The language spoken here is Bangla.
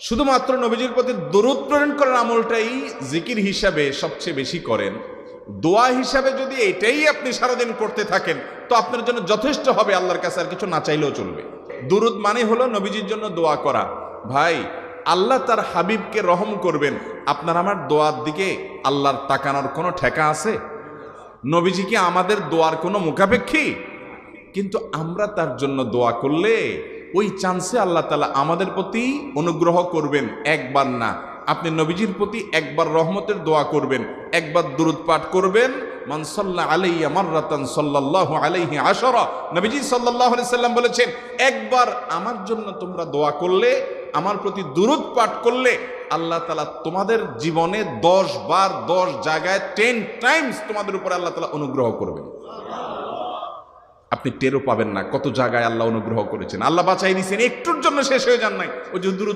শুধুমাত্র নবীজির প্রতি দরুদ প্রেরণ করার আমলটাই জিকির হিসাবে সবচেয়ে বেশি করেন, দোয়া হিসাবে যদি এটাই আপনি সারাদিন করতে থাকেন তো আপনার জন্য যথেষ্ট হবে, আল্লাহর কাছে আর কিছু না চাইলেও চলবে। দুরুদ মানে হলো নবীজির জন্য দোয়া করা। ভাই, আল্লাহ তার হাবিবকে রহম করবেন, আপনার আমার দোয়ার দিকে আল্লাহর তাকানোর কোনো ঠেকা আছে? নবীজি কি আমাদের দোয়ার কোনো মুখাপেক্ষী? কিন্তু আমরা তার জন্য দোয়া করলে ওই চান্সে আল্লাহ তাআলা আমাদের প্রতি অনুগ্রহ করবেন। একবার না, আপনি নবীজির প্রতি একবার রহমতের দোয়া করবেন, একবার দুরূদ পাঠ করবেন, মান সাল্লা আলাইয়া মাররাতান সাল্লাল্লাহু আলাইহি আশারা। নবীজি সাল্লাল্লাহু আলাইহি সাল্লাম বলেছেন, একবার আমার জন্য তোমরা দোয়া করলে, আমার প্রতি দুরূদ পাঠ করলে, আল্লাহ তাআলা তোমাদের জীবনে 10 বার 10 জায়গায় 10 টাইমস তোমাদের উপরে আল্লাহ তাআলা অনুগ্রহ করবেন। আপনি টেরও পাবেন না কত জায়গায় আল্লাহ অনুগ্রহ করেছেন, আল্লাহ বাঁচাই দিয়েছেন, একটুর জন্য শেষ হয়ে যান নাই। ওই যে দুরূদ